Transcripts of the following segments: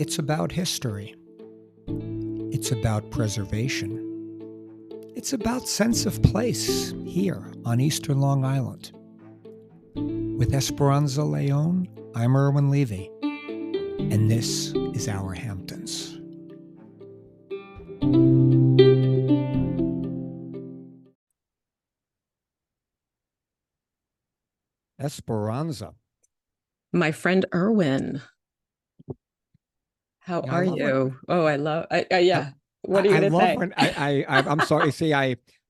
It's about history. It's about preservation. It's about sense of place here on Eastern Long Island. With Esperanza Leon, I'm Irwin Levy, and this is Our Hamptons. Esperanza. My friend Irwin. How are you? Yeah. What are you going to say? When I'm sorry. See,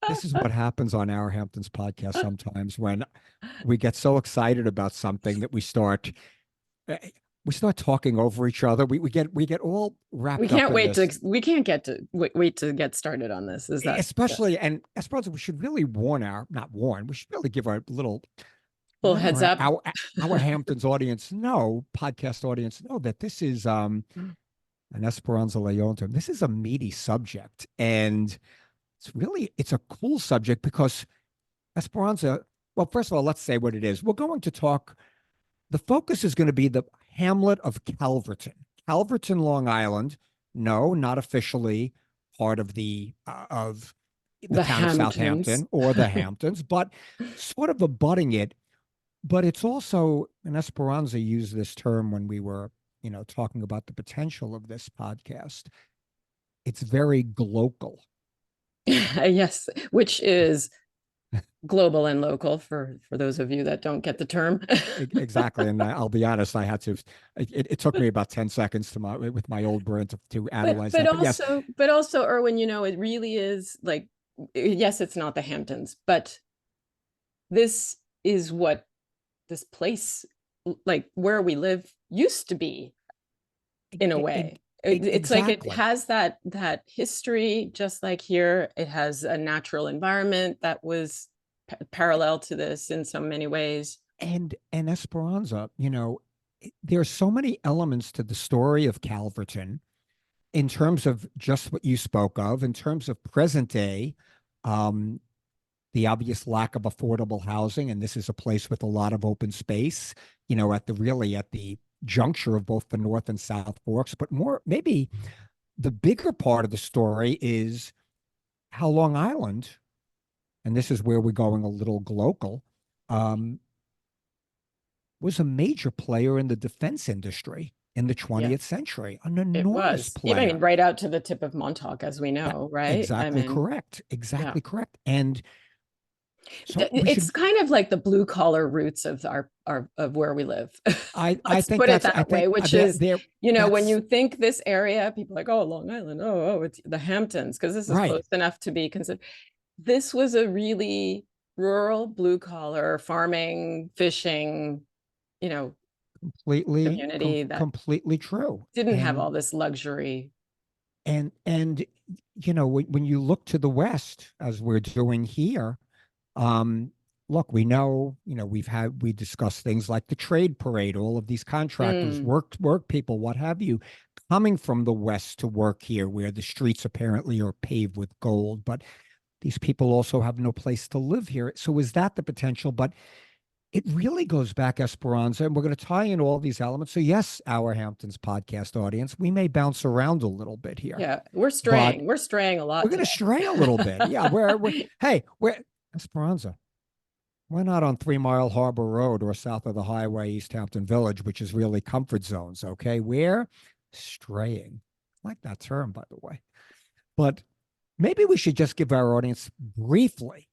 this is what happens on Our Hamptons podcast sometimes when we get so excited about something that we start talking over each other. We get all wrapped We can't up wait in this. to we can't get to wait to get started on this. Is that especially and Esperanza, we should really we should really give our little heads up. Our Hamptons audience podcast audience know that this is an Esperanza Leon term. This is a meaty subject, and it's a cool subject because Esperanza, well, first of all, let's say what it is. We're going to talk, the focus is going to be the hamlet of Calverton, Long Island. No, not officially part of the town Hamptons. of Southampton or the Hamptons, but sort of abutting it. But it's also, and Esperanza used this term when we were, talking about the potential of this podcast. It's very glocal. Yes, which is global and local for those of you that don't get the term. Exactly. And I'll be honest, I had to, it took me about 10 seconds with my old brain to analyze that. But also, Irwin, it really is like, yes, it's not the Hamptons, but this is what this place, like where we live, used to be in a way. It's exactly. Like it has that history, just like here. It has a natural environment that was parallel to this in so many ways. And Esperanza, there's so many elements to the story of Calverton in terms of just what you spoke of, in terms of present day, the obvious lack of affordable housing. And this is a place with a lot of open space, at the juncture of both the North and South Forks. But maybe the bigger part of the story is how Long Island, and this is where we're going a little glocal, was a major player in the defense industry in the 20th century, an enormous player. I mean, right out to the tip of Montauk, as we know, right? Exactly correct. Exactly correct. And so it's kind of like the blue collar roots of of where we live. I think put it that way, which is, when you think this area, people are like, oh, Long Island, it's the Hamptons, because this is close enough to be considered. This was a really rural, blue collar, farming, fishing, community that completely true. Didn't have all this luxury. And when you look to the west, as we're doing here, look, we know, we discussed things like the trade parade, all of these contractors, work people, what have you, coming from the west to work here, where the streets apparently are paved with gold, but these people also have no place to live here. So is that the potential? But it really goes back, Esperanza, and we're going to tie in all these elements. So yes, Our Hamptons podcast audience, we may bounce around a little bit here. Yeah, we're straying. We're straying a lot. We're going to stray a little bit. Yeah, we're Esperanza. We're not on 3 Mile Harbor Road or south of the highway, East Hampton Village, which is really comfort zones. Okay, we're straying. I like that term, by the way. But maybe we should just give our audience briefly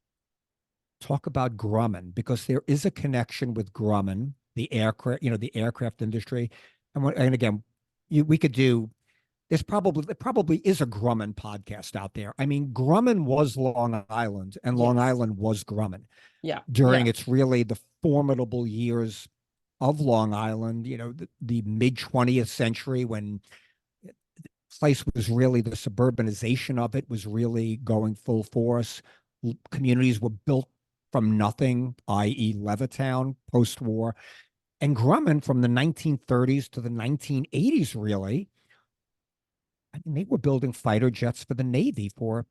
talk about Grumman, because there is a connection with Grumman, the aircraft industry. And again, we could do. There probably is a Grumman podcast out there. I mean, Grumman was Long Island, and Long Island was Grumman. Yeah. During its really the formidable years of Long Island, the mid 20th century, when the place was really, the suburbanization of it was really going full force. Communities were built from nothing, i.e. Levittown, post-war. And Grumman, from the 1930s to the 1980s, really, I mean, they were building fighter jets for the Navy for,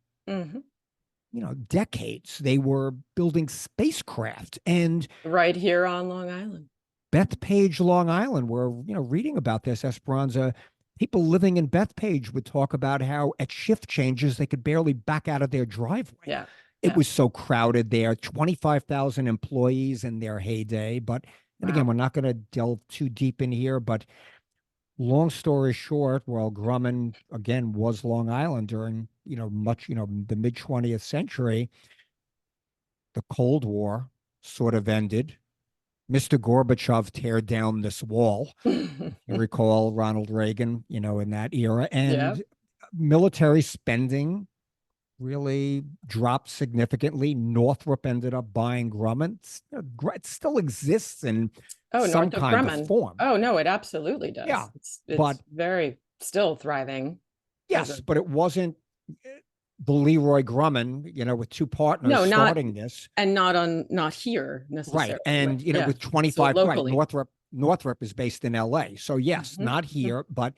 decades. They were building spacecraft, and right here on Long Island, Bethpage, Long Island. We're reading about this, Esperanza. people living in Bethpage would talk about how at shift changes, they could barely back out of their driveway. Yeah. It Yeah. was so crowded there, 25,000 employees in their heyday. But, and again, Wow. we're not going to delve too deep in here, but long story short, well, Grumman, again, was Long Island during, the mid 20th century. The Cold War sort of ended. Mr. Gorbachev teared down this wall. You recall Ronald Reagan, in that era, Yeah. and military spending really dropped significantly. Northrop ended up buying Grumman. It still exists in Oh, some north of kind of Grumman. form. Oh, no, it absolutely Yeah, does. It's but very still thriving as yes, a but it wasn't the Leroy Grumman, with two partners no, not starting this. and not here Right. necessarily. And, Yeah. with So 25, right, locally. Northrop is based in LA. So yes, Mhm. not here, but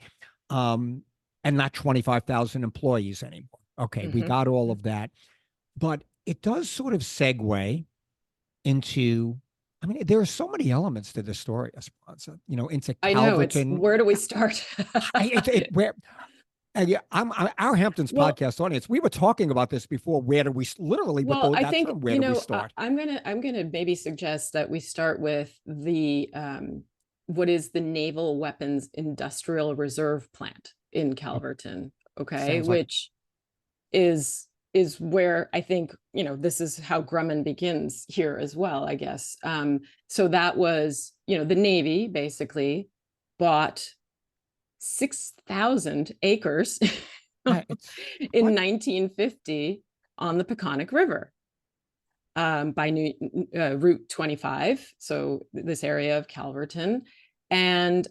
um and not 25,000 employees anymore. Okay, we Mhm. got all of that. But it does sort of segue into, I mean, there are so many elements to the story, Esperanza, into I know, it's Calverton. where do we start? Where yeah, our Hamptons Well, podcast audience. We were talking about this before. Where do we literally with I that think, term? Where do we start? I'm gonna maybe suggest that we start with the what is the Naval Weapons Industrial Reserve Plant in Calverton, okay, Sounds like which is where I think, this is how Grumman begins here as well, I guess. So that was, the Navy basically bought 6,000 acres it's in quite 1950 on the Peconic River, by Route 25. So this area of Calverton. And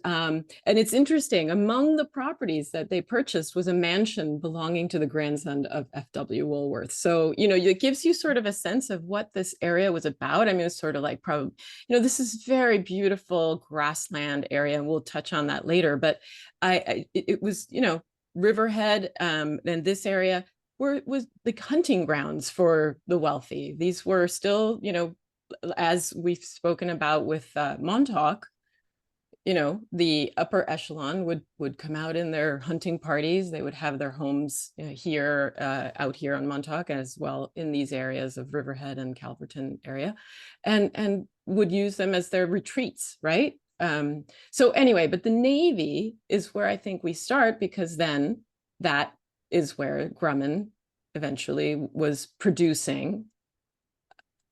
it's interesting, among the properties that they purchased was a mansion belonging to the grandson of F.W. Woolworth. So, it gives you sort of a sense of what this area was about. I mean, it's sort of like probably, this is very beautiful grassland area, and we'll touch on that later. But it was, Riverhead, and this area was like hunting grounds for the wealthy. These were still, as we've spoken about with Montauk, the upper echelon would come out in their hunting parties. They would have their homes here, out here on Montauk, as well in these areas of Riverhead and Calverton area, and would use them as their retreats, right? So anyway, but the Navy is where I think we start, because then that is where Grumman eventually was producing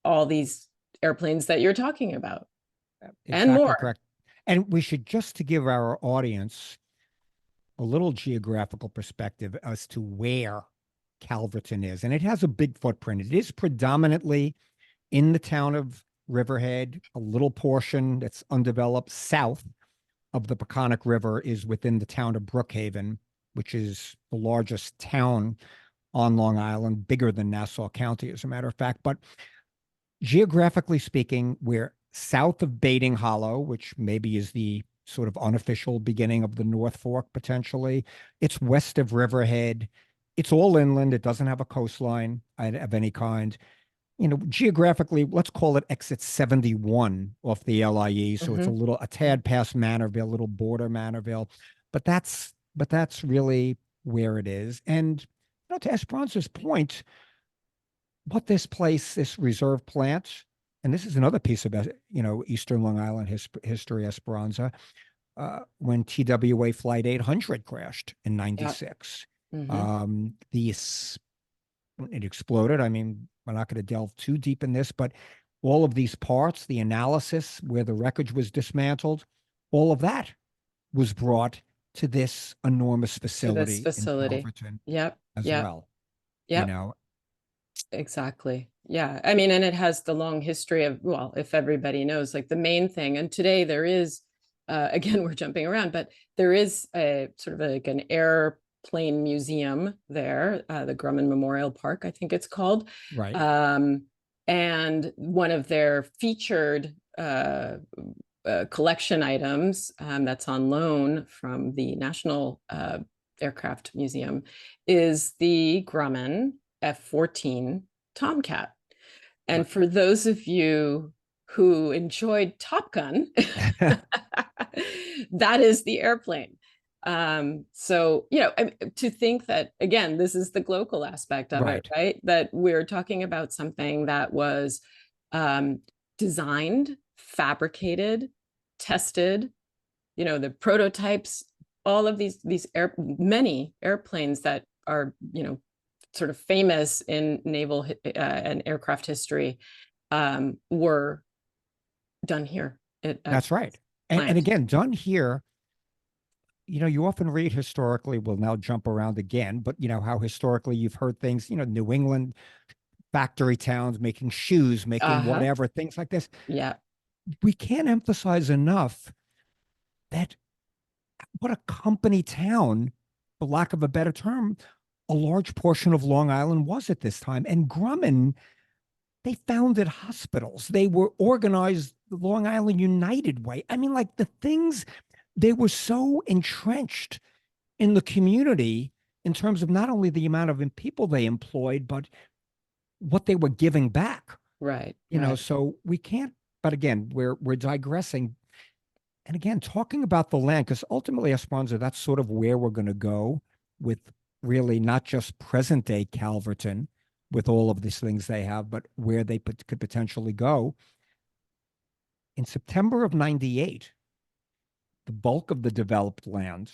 all these airplanes that you're talking about and exactly more. correct. And we should, just to give our audience a little geographical perspective as to where Calverton is. And it has a big footprint. It is predominantly in the town of Riverhead. A little portion that's undeveloped south of the Peconic River is within the town of Brookhaven, which is the largest town on Long Island, bigger than Nassau County, as a matter of fact. But geographically speaking, we're south of Baiting Hollow, which maybe is the sort of unofficial beginning of the North Fork potentially. It's west of Riverhead. It's all inland. It doesn't have a coastline of any kind. Geographically, let's call it exit 71 off the LIE. So it's Mhm. a tad past Manorville, a little border Manorville, but that's really where it is. And to Esperanza's point, what this reserve plant, and this is another piece of Eastern Long Island history, Esperanza, when TWA Flight 800 crashed in Yeah. '96. Mhm. It exploded. I mean, we're not going to delve too deep in this, but all of these parts, the analysis where the wreckage was dismantled, all of that was brought to this enormous To this facility in facility. Calverton Yep. as Yep. well. You Yep. know, Exactly. Yeah. I mean, and it has the long history of, well, if everybody knows, like the main thing, and today there is, again, we're jumping around, but there is a sort of like an airplane museum there, the Grumman Memorial Park, I think it's called. right. And one of their featured collection items, that's on loan from the National Aircraft Museum, is the Grumman F-14 Tomcat. And Right. for those of you who enjoyed Top Gun, that is the airplane. So, to think that, again, this is the Glocal aspect of it, Right. right? That we're talking about something that was designed, fabricated, tested, the prototypes, all of these many airplanes that are, sort of famous in naval and aircraft history, were done here at That's right. And plant. again, done here, you often read historically, we'll now jump around again, but how historically you've heard things, New England factory towns making shoes, making Uh-huh. whatever, things like this. Yeah. We can't emphasize enough that what a company town, for lack of a better term, a large portion of Long Island was at this time. And Grumman, they founded hospitals. They were organized the Long Island United Way. I mean, like the things, they were so entrenched in the community in terms of not only the amount of people they employed, but what they were giving back. Right. So we can't, but again, we're digressing. And again, talking about the land, because ultimately, Esperanza, that's sort of where we're going to go with really not just present day Calverton with all of these things they have, but where they could potentially go. In September of 98, the bulk of the developed land,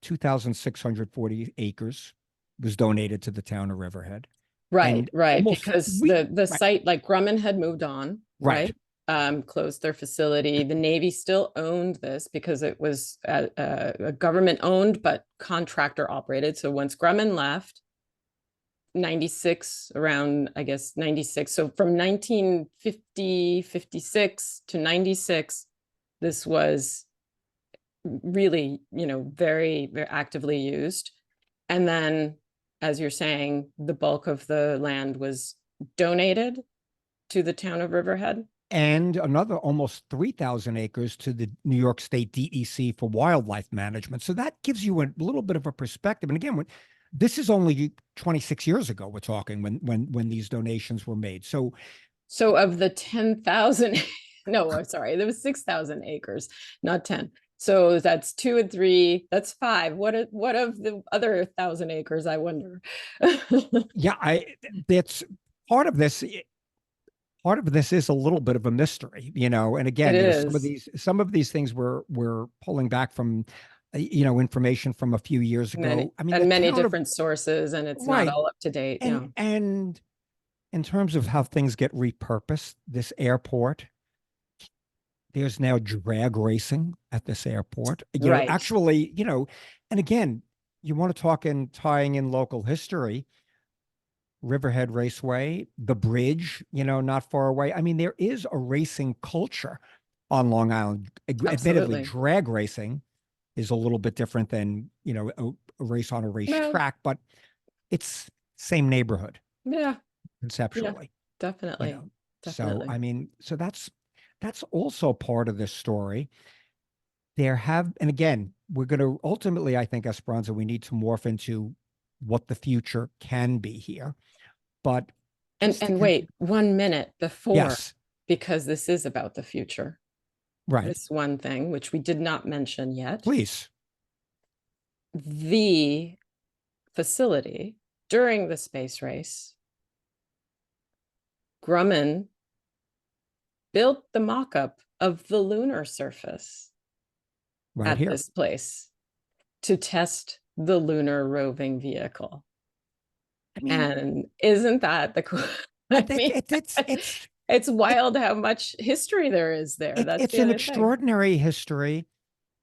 2,640 acres, was donated to the town of Riverhead. Right, And right. almost Because we the right, site, like Grumman had moved on, right. right? Closed their facility. The Navy still owned this because it was a government owned, but contractor operated. So once Grumman left, 96, around, I guess, 96. So from 1950, 56 to 96, this was really, very, very actively used. And then, as you're saying, the bulk of the land was donated to the town of Riverhead. And another almost 3,000 acres to the New York State DEC for wildlife management. So that gives you a little bit of a perspective. And again, this is only 26 years ago, we're talking when these donations were made. So of the 10,000, no, I'm sorry, there was 6,000 acres, not 10. So that's 2 and 3, that's 5. What of the other 1,000 acres, I wonder? yeah, that's part of this. Part of this is a little bit of a mystery, and It again, is. some of these things we're pulling back from, information from a few years Many ago. I mean, the and many town of different sources, and it's not right, all up to date. Yeah. and in terms of how things get repurposed, this airport, there's now drag racing at this airport. Right. Actually, and again, you want to talk in tying in local history. Riverhead Raceway, the bridge, not far away. I mean, there is a racing culture on Long Island. Admittedly, Absolutely. drag racing is a little bit different than, a race on a Well, racetrack, but it's same neighborhood yeah, yeah, conceptually, you definitely. know. So, Definitely. I mean, so that's also part of this story. There have, and again, we're going to ultimately, I think, Esperanza, we need to morph into what the future can be here. But And just to wait 1 minute before, yes, because this is about the future. right. This one thing, which we did not mention yet, Please. the facility during the space race, Grumman built the mock-up of the lunar surface Right at here. this place to test the lunar roving vehicle. I mean, And isn't that the cool? I mean, it's it's it, wild how much history there is there. That's it's the an other thing. extraordinary history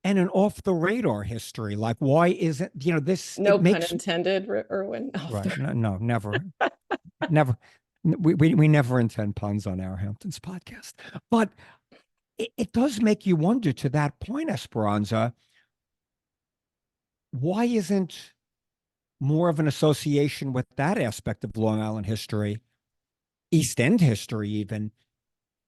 and an off the radar history. Like, why isn't, this, No it pun makes intended, Irwin. right. No, no, never, never. We never intend puns on our Hamptons podcast, but it does make you wonder to that point, Esperanza, why isn't more of an association with that aspect of Long Island history, East End history, even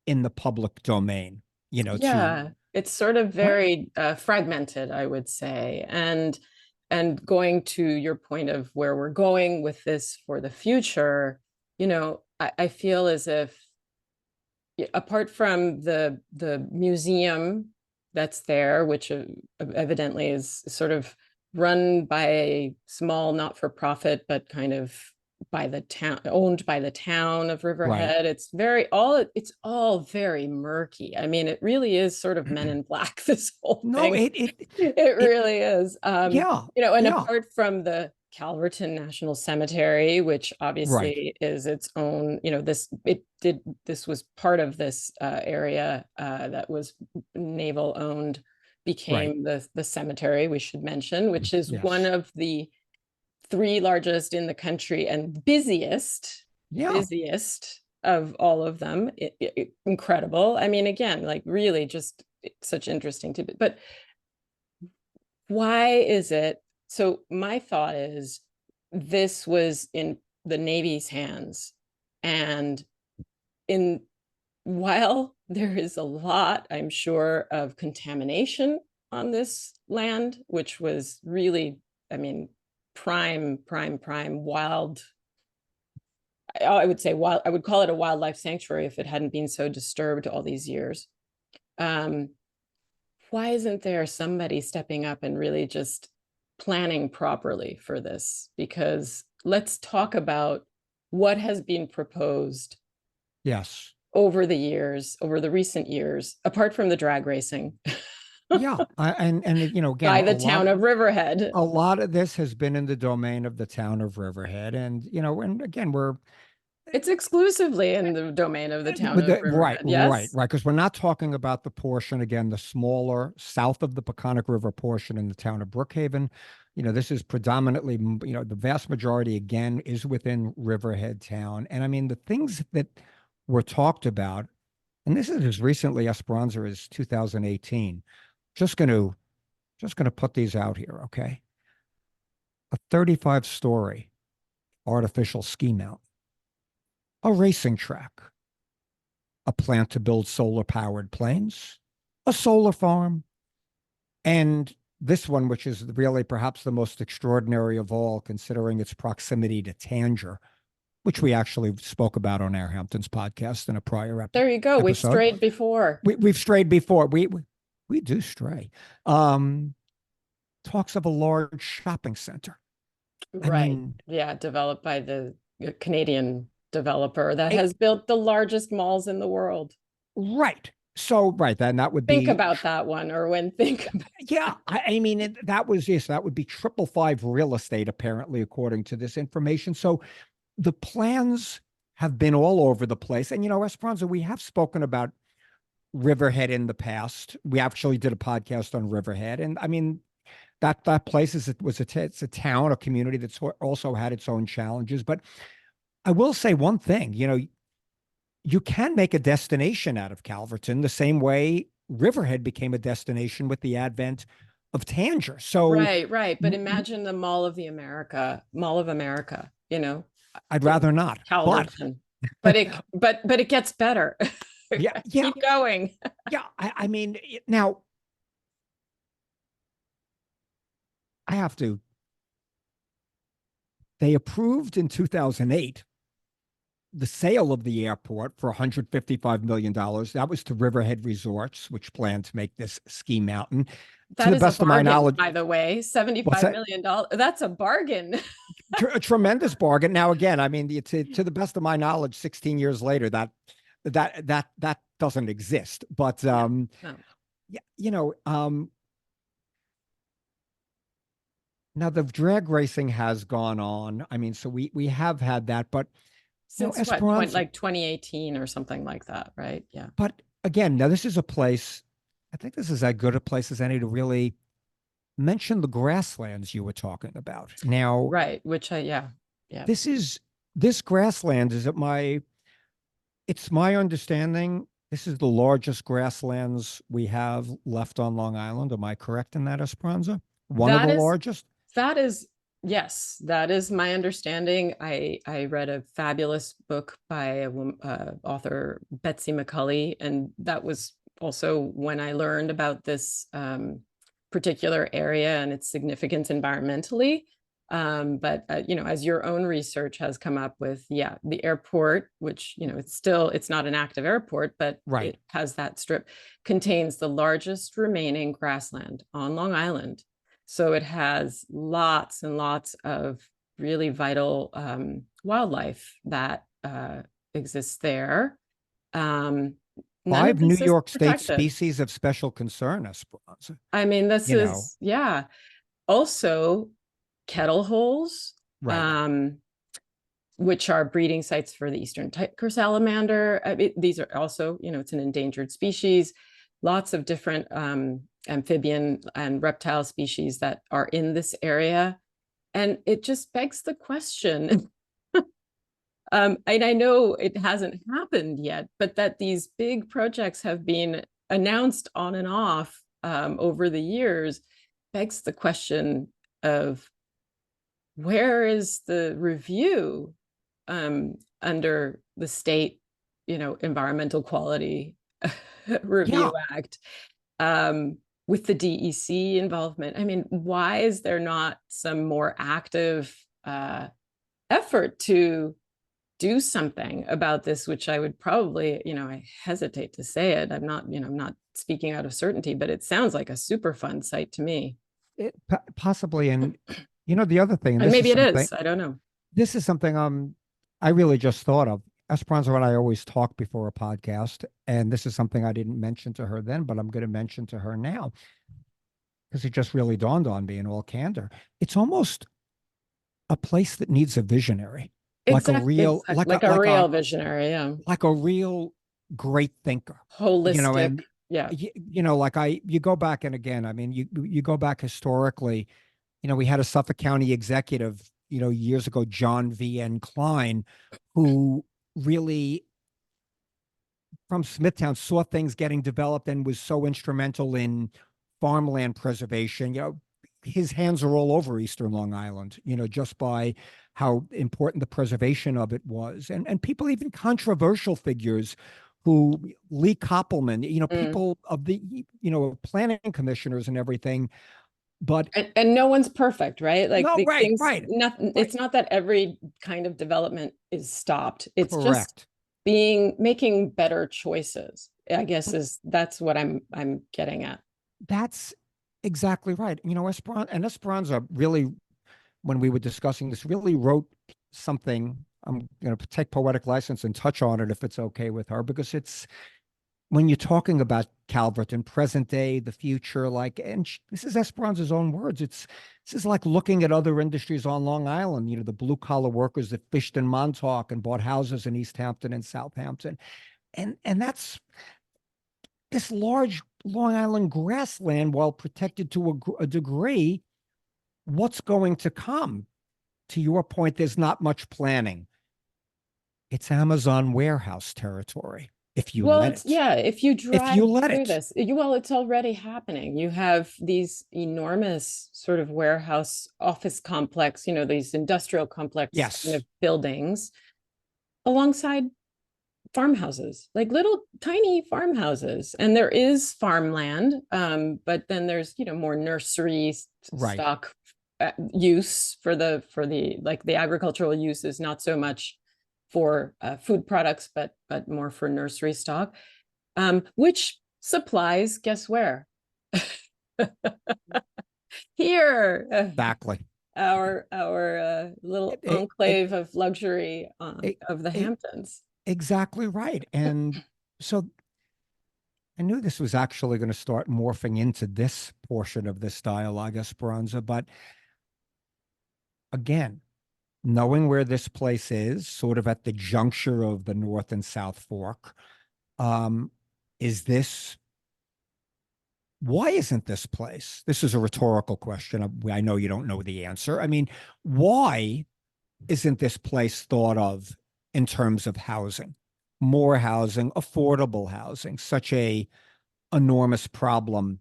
in the public domain, to Yeah, it's sort of what? very fragmented, I would say. And going to your point of where we're going with this for the future, I feel as if apart from the museum that's there, which evidently is sort of run by a small not-for-profit, but kind of by the town, owned by the town of Right. Riverhead. It's all very murky. I mean, it really is sort of Men in Black, this whole No, thing. it, It it, really is. yeah, And yeah, apart from the Calverton National Cemetery, which right, obviously is its own, this was part of this area that was naval owned, right. became the cemetery, we should mention, which is one Yes. of the three largest in the country and Yeah. busiest of all of them. Incredible. I mean, again, like really just such interesting to, but why is it? So my thought is this was in the Navy's hands. And in while there is a lot, I'm sure, of contamination on this land, which was really, I mean, prime wild. I would say wild, I would call it a wildlife sanctuary if it hadn't been so disturbed all these years. Um, why isn't there somebody stepping up and really just planning properly for this? Because let's talk about what has been proposed Yes. over the recent years, apart from the drag racing Yeah. And again, by the town of Riverhead. a lot of this has been in the domain of the town of Riverhead. And, and again, we're It's exclusively in the domain of the town with of the, right, Riverhead. right, Yes. right. Because we're not talking about the portion, again, the smaller south of the Peconic River portion in the town of Brookhaven. This is predominantly, the vast majority, again, is within Riverhead town. And I mean, the things that were talked about, and this is as recently Esperanza as 2018. Just going to put these out here, okay? A 35-story artificial ski mountain, a racing track, a plant to build solar-powered planes, a solar farm, and this one, which is really perhaps the most extraordinary of all, considering its proximity to Tanger, which we actually spoke about on our Hamptons podcast in a prior There you go. We've episode. strayed before. We've strayed before. We do stray. Talks of a large shopping center. I Right. mean, Yeah. Developed by the Canadian developer that it, has built the largest malls in the world. right. So, right, then that would Think be, about that one, Irwin. Think about yeah, I mean, that was, yes, that would be 555 real estate, apparently, according to this information. So the plans have been all over the place. And, Esperanza, we have spoken about Riverhead in the past. We actually did a podcast on Riverhead. And I mean, that place it's a town, a community that's also had its own challenges. But I will say one thing, you can make a destination out of Calverton the same way Riverhead became a destination with the advent of Tanger. So right. But imagine the Mall of America, I'd rather not. Calverton. But it gets better. Yeah, Keep going. yeah. I mean, now I have to. They approved in 2008 the sale of the airport for $155 million. That was to Riverhead Resorts, which planned to make this ski mountain. To That the is a best of my bargain, knowledge, by the way. what's $75 that? million. That's a bargain. A tremendous bargain. Now, again, I mean, to the best of my knowledge, 16 years later, that doesn't exist. But No. yeah, now the drag racing has gone on. I mean, so we have had that, but Since what, Esperanza. like 2018 or something like that, right? Yeah. But again, now this is a place. I think this is as good a place as any to really mention the grasslands you were talking about. Now, Right. Which yeah. this grassland is it's my understanding this is the largest grasslands we have left on Long Island. Am I correct in that, Esperanza? One of the largest? That is, yes, that is my understanding. I read a fabulous book by author Betsy McCulley, and that was also when I learned about this particular area and its significance environmentally. But as your own research has come up with, the airport, which it's not an active airport, but Right. it has that strip, contains the largest remaining grassland on Long Island. So it has lots and lots of really vital wildlife that exists there. None of 5 New this is York State protected. species of special concern, Esperanza. I mean, this You know, is, yeah. Also, kettle holes, right. um, which are breeding sites for the eastern tiger salamander. These are also, it's an endangered species. Lots of different amphibian and reptile species that are in this area. And it just begs the question, and I know it hasn't happened yet, but that these big projects have been announced on and off over the years, begs the question of where is the review under the state, environmental quality review Yeah. act, with the DEC involvement. I mean, why is there not some more active effort to do something about this, which I would probably, I hesitate to say it. I'm not speaking out of certainty, but it sounds like a super fun site to me. Possibly. And the other thing, And maybe it is, I don't know. this is something I really just thought of. Esperanza and I always talk before a podcast, and this is something I didn't mention to her then, but I'm going to mention to her now because it just really dawned on me in all candor. It's almost a place that needs a visionary, like a real, Like a real visionary, yeah. like a real great thinker, Holistic, and yeah. like you go back, and again, I mean, you go back historically, we had a Suffolk County executive, years ago, John V.N. Klein, who really from Smithtown saw things getting developed and was so instrumental in farmland preservation. His hands are all over Eastern Long Island, just by how important the preservation of it was. And people, even controversial figures who Lee Koppelman, Mm. people of the, planning commissioners and everything. But And no one's perfect, right? Like no, the right, things, right, nothing, right. it's not that every kind of development is stopped. It's just Correct. making better choices, I guess, that's what I'm getting at. That's exactly right. Esperanza really, when we were discussing this, really wrote something. I'm going to take poetic license and touch on it if it's okay with her, because it's when you're talking about Calverton, present day, the future, like, and this is Esperanza's own words. This is like looking at other industries on Long Island. The blue collar workers that fished in Montauk and bought houses in East Hampton and Southampton, and that's this large Long Island grassland, while protected to a degree. What's going to come? To your point, there's not much planning. It's Amazon warehouse territory if you Well, let it's, it. yeah, if you If you drive let through it. this, well, it's already happening. You have these enormous sort of warehouse office complex, these industrial complex kind Yes. of buildings alongside farmhouses, like little tiny farmhouses. And there is farmland, but then there's, more nursery Right. stock use for the like the agricultural use is not so much for food products, but more for nursery stock, which supplies, guess where? Here, Exactly. our little It, it, enclave of luxury it, of the it, Hamptons. exactly right. And so I knew this was actually going to start morphing into this portion of this dialogue, Esperanza. But again, knowing where this place is, sort of at the juncture of the North and South Fork, um, is this why isn't this place? This is a rhetorical question. I know you don't know the answer. I mean, why isn't this place thought of in terms of housing? More housing, affordable housing, such a enormous problem,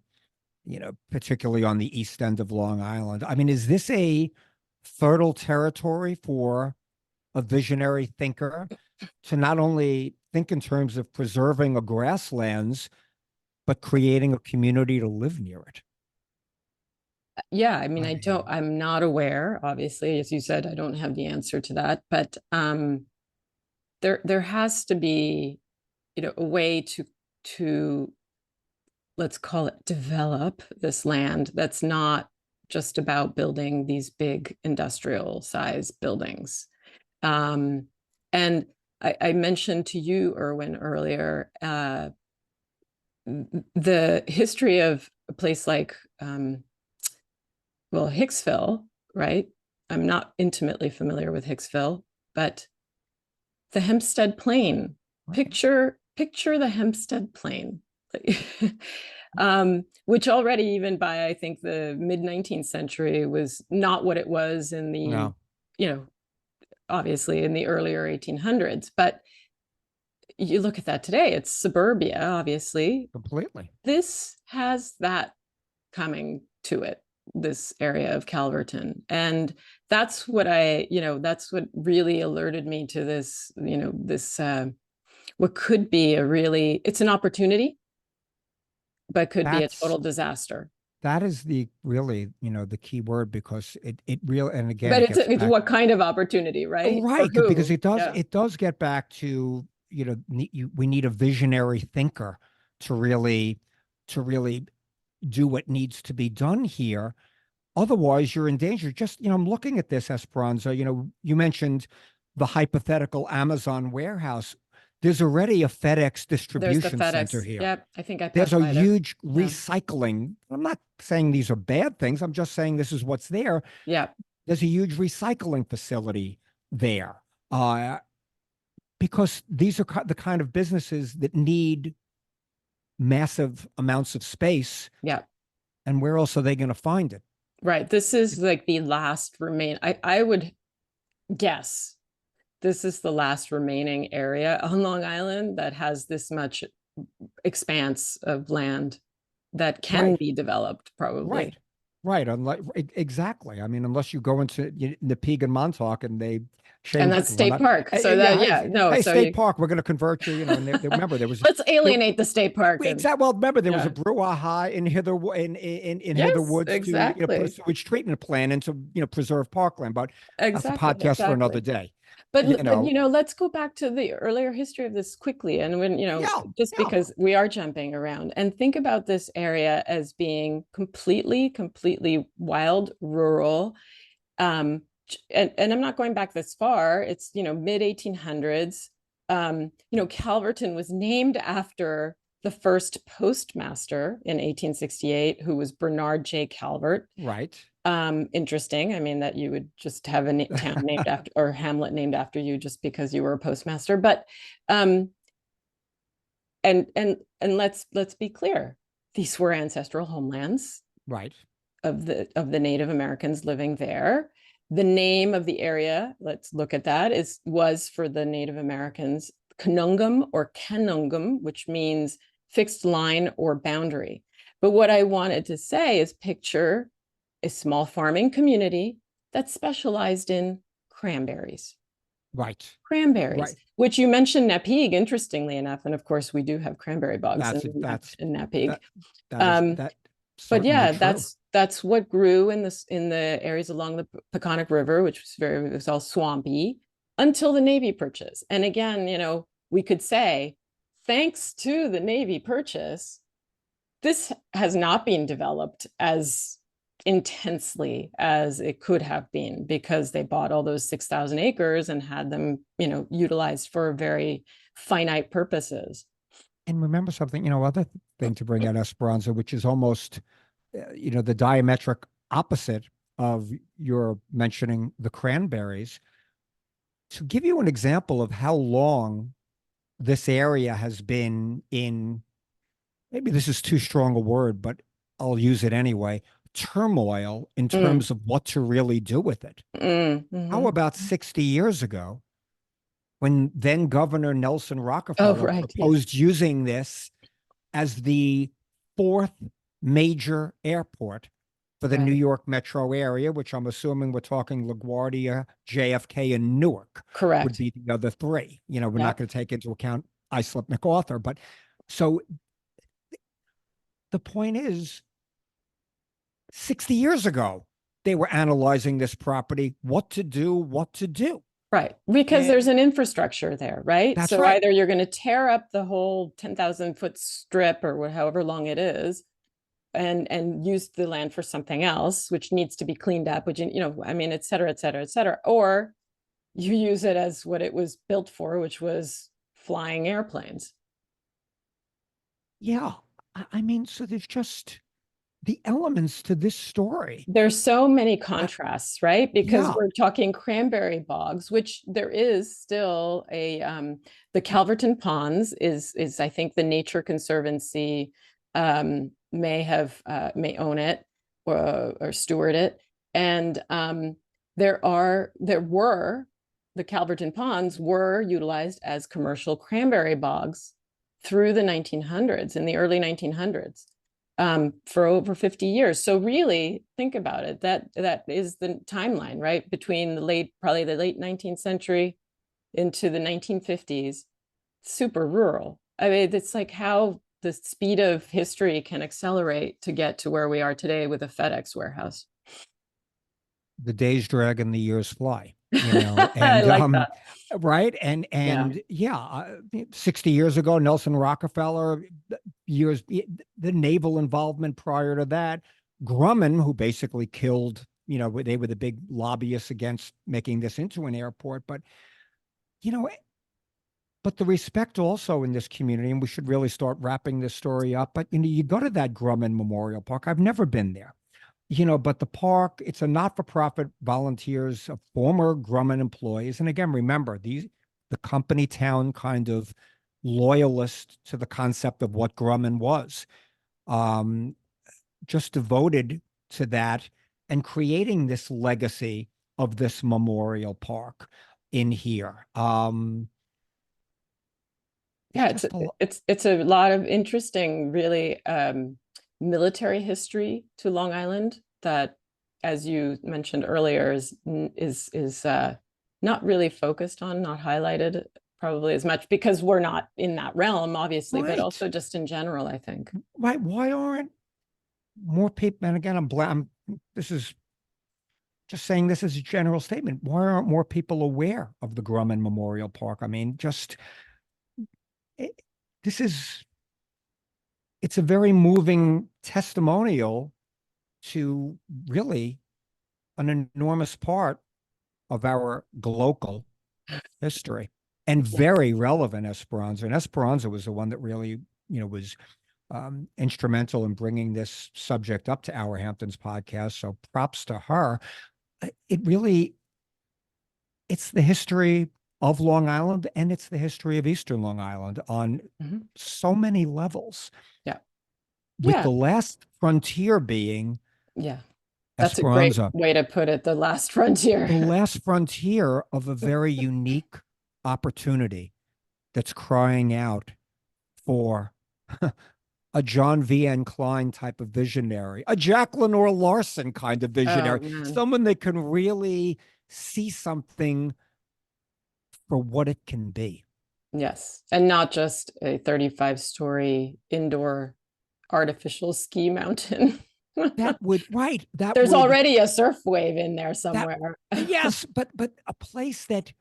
particularly on the east end of Long Island. I mean, is this a fertile territory for a visionary thinker to not only think in terms of preserving a grasslands, but creating a community to live near it? Yeah, I mean, I mean, I'm not aware, obviously, as you said, I don't have the answer to that, but there has to be, a way to let's call it develop this land that's not just about building these big industrial size buildings. And I mentioned to you, Irwin, earlier, the history of a place like, well, Hicksville, right? I'm not intimately familiar with Hicksville, but the Hempstead Plain. Picture the Hempstead Plain, which already, even by I think the mid 19th century, was not what it was in the, No. you know, obviously in the earlier 1800s. But you look at that today, it's suburbia, obviously. Completely. This has that coming to it, this area of Calverton. And that's what that's what really alerted me to this, this, what could be it's an opportunity, but could be a total disaster. That is really, the key word, because it really, and again, But it gets it's back, what kind of opportunity, right? right, because Yeah. it does get back to, we need a visionary thinker to really do what needs to be done here. Otherwise, you're in danger. Just, I'm looking at this, Esperanza. You mentioned the hypothetical Amazon warehouse. There's already a FedEx There's the distribution center FedEx. here. Yep. I think I There's passed a by there. huge recycling. I'm not saying these are bad things. I'm just saying this is what's there. Yeah. There's a huge recycling facility there, because these are the kind of businesses that need massive amounts of space. Yeah. And where else are they going to find it? Right. This is like the last I would guess this is the last remaining area on Long Island that has this much expanse of land that can be developed, probably. Right. Exactly. I mean, unless you go into Nepean and Montauk and they change. And that's state park. So that, Hey, state park, we're going to convert you. And remember, there was let's alienate the state park. Exactly. Well, remember, there was a brouhaha in Hither Woods exactly. to put a sewage treatment plant and to preserve parkland. But that's a Exactly. podcast for another day. But let's go back to the earlier history of this quickly. And when, because we are jumping around, and think about this area as being completely wild, rural. And I'm not going back this far. It's, mid 1800s. Calverton was named after the first postmaster in 1868, who was Bernard J. Calvert. Right. Interesting. I mean, that you would just have a town named after, or hamlet named after you, just because you were a postmaster. But and let's be clear, these were ancestral homelands, right, of the Native Americans living there. The name of the area, let's look at that, was for the Native Americans Canungum or Canungum, which means fixed line or boundary. But what I wanted to say is, picture a small farming community that specialized in cranberries. Right. Cranberries, right. Which you mentioned Nepean, interestingly enough. And of course, we do have cranberry bogs in Nepean. But yeah, true. That's what grew in the areas along the Peconic River, which was all swampy, until the Navy Purchase. And again, we could say, thanks to the Navy Purchase, this has not been developed as intensely as it could have been, because they bought all those 6,000 acres and had them, utilized for very finite purposes. And remember something, other thing to bring out, Esperanza, which is almost, the diametric opposite of your mentioning the cranberries. To give you an example of how long this area has been in, maybe this is too strong a word, but I'll use it anyway, turmoil in terms of what to really do with it. Mm-hmm. How about 60 years ago, when then Governor Nelson Rockefeller proposed using this as the fourth major airport for the New York metro area, which I'm assuming we're talking LaGuardia, JFK, and Newark. Correct. Would be the other three. We're not going to take into account Islip MacArthur. But so the point is, 60 years ago, they were analyzing this property, what to do. Right. Because there's an infrastructure there, right? That's so right. Either you're going to tear up the whole 10,000 foot strip, or however long it is, and use the land for something else, which needs to be cleaned up, which, I mean, et cetera, et cetera, et cetera. Or you use it as what it was built for, which was flying airplanes. Yeah. I mean, so there's just the elements to this story. There's so many I- contrasts, right? Because yeah. we're talking cranberry bogs, which there is still the Calverton Ponds is I think the Nature Conservancy may own it or steward it. And there were the Calverton Ponds were utilized as commercial cranberry bogs through the 1900s, in the early 1900s, for over 50 years. So really think about it. That is the timeline, right? Between probably the late 19th century into the 1950s, super rural. I mean, it's like how the speed of history can accelerate to get to where we are today with a FedEx warehouse. The days drag and the years fly, and I like that. right. Yeah. Yeah, 60 years ago, Nelson Rockefeller, years, the naval involvement prior to that, Grumman, who basically killed, they were the big lobbyists against making this into an airport. But, you know, but the respect also in this community, and we should really start wrapping this story up. But, you go to that Grumman Memorial Park. I've never been there. But the park, it's a not-for-profit volunteers of former Grumman employees. And again, remember, the company town kind of loyalist to the concept of what Grumman was, um, just devoted to that and creating this legacy of this memorial park in here. Yeah, Just it's a lot of interesting, really, military history to Long Island that, as you mentioned earlier, is not really focused on, not highlighted probably as much because we're not in that realm, obviously, but right, also just in general, I think. right. Why aren't more people? And again, this is just saying this as a general statement. Why aren't more people aware of the Grumman Memorial Park? I mean, it, this is, it's a very moving testimonial to really an enormous part of our Glocal history and very relevant Esperanza. And Esperanza was the one that really, was instrumental in bringing this subject up to Our Hamptons podcast. So props to her. It really, it's the history of Long Island and it's the history of Eastern Long Island on so many levels. Yeah. With Yeah. the last frontier being Yeah. That's a great Esperanza, way to put it. The last frontier. the last frontier of a very unique opportunity that's crying out for a John V. N. Klein type of visionary, a Jacqueline or Larson kind of Oh visionary, man. someone that can really see something for what it can be. Yes. And not just a 35-story indoor artificial ski mountain. That would, right. There's already a surf wave in there that, somewhere. yes, but a place that,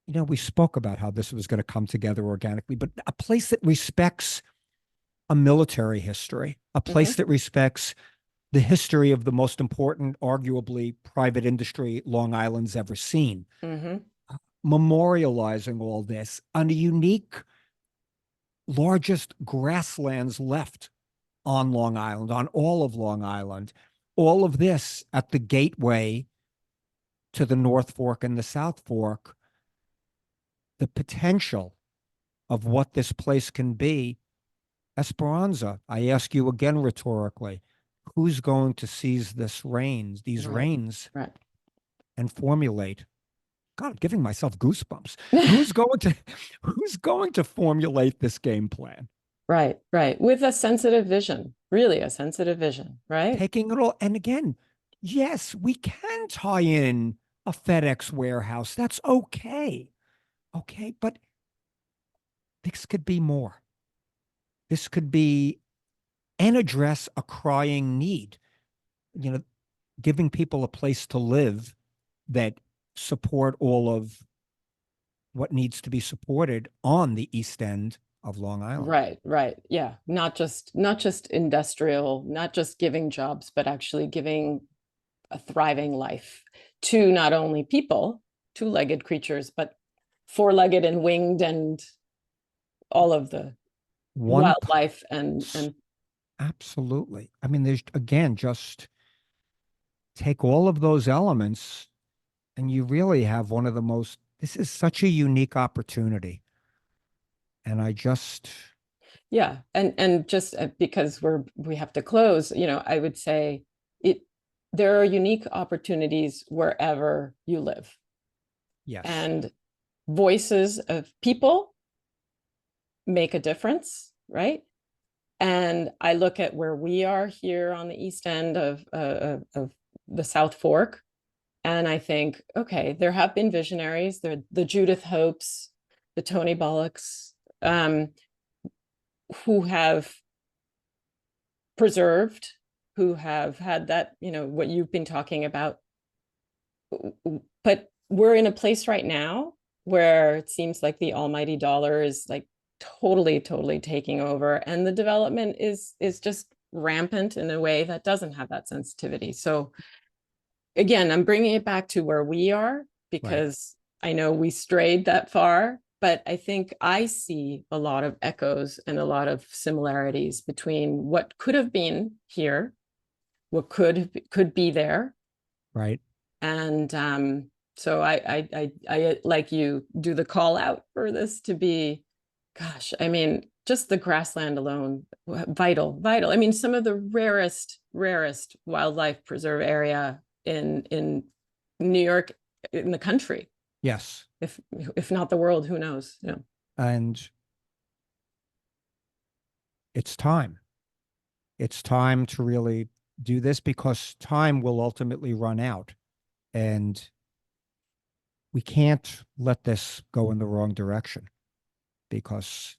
we spoke about how this was going to come together organically, but a place that respects a military history, a place that respects the history of the most important, arguably, private industry Long Island's ever seen, memorializing all this on a unique, largest grasslands left on Long Island, on all of Long Island, all of this at the gateway to the North Fork and the South Fork, the potential of what this place can be. Esperanza, I ask you again rhetorically, who's going to seize these reins, Right. and formulate? God, I'm giving myself goosebumps. Who's going to formulate this game plan? Right, right. With a sensitive vision, really a sensitive vision, right? Taking it all, and again, yes, we can tie in a FedEx warehouse. That's okay. Okay, but this could be more. This could be and address a crying need, giving people a place to live that support all of what needs to be supported on the East End of Long Island. Right. Yeah. Not just industrial, not just giving jobs, but actually giving a thriving life to not only people, two-legged creatures, but four-legged and winged and all of the One, wildlife and absolutely. I mean, there's again, just take all of those elements and you really have one of the most, this is such a unique opportunity. And I just, yeah, and just because we have to close, I would say it there are unique opportunities wherever you live, yes, and voices of people make a difference, right? And I look at where we are here on the east end of the South Fork, and I think, okay, there have been visionaries, the Judith Hopes, the Tony Bullocks, who have preserved, who have had that, what you've been talking about. But we're in a place right now where it seems like the almighty dollar is like totally taking over, and the development is just rampant in a way that doesn't have that sensitivity. So again, I'm bringing it back to where we are, right, because I know we strayed that far, but I think I see a lot of echoes and a lot of similarities between what could have been here, what could be there. right. And so I like you do the call out for this to be, gosh, I mean, just the grassland alone, vital. I mean, some of the rarest wildlife preserve area in New York, in the country, Yes. if not the world, who knows? Yeah. And it's time. It's time to really do this because time will ultimately run out. And we can't let this go in the wrong direction because,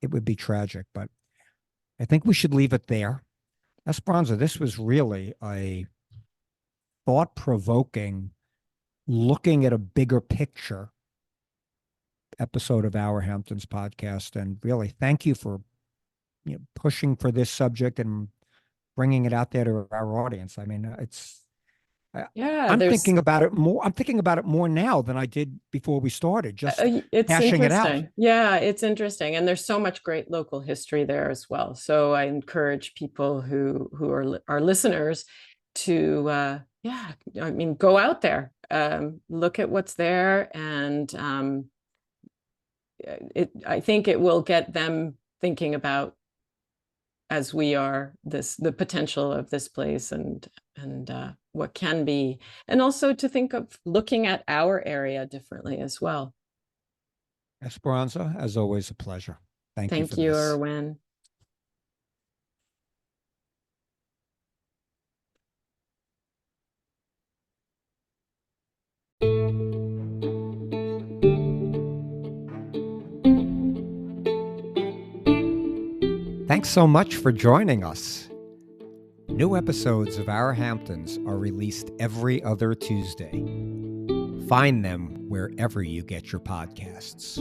it would be tragic. But I think we should leave it there. Esperanza, this was really a thought-provoking, looking at a bigger picture episode of Our Hamptons podcast. And really, thank you for pushing for this subject and bringing it out there to our audience. I mean, Yeah, I'm there's thinking about it more. I'm thinking about it more now than I did before we started, just it's hashing it out. interesting. Yeah, it's interesting, and there's so much great local history there as well. So I encourage people who are listeners to yeah, I mean, go out there, look at what's there, and I think it will get them thinking about, as we are, the potential of this place and what can be, and also to think of looking at our area differently as well. Esperanza, as always, a pleasure. Thank you for Thank you, this. Irwin. Thanks so much for joining us. New episodes of Our Hamptons are released every other Tuesday. Find them wherever you get your podcasts.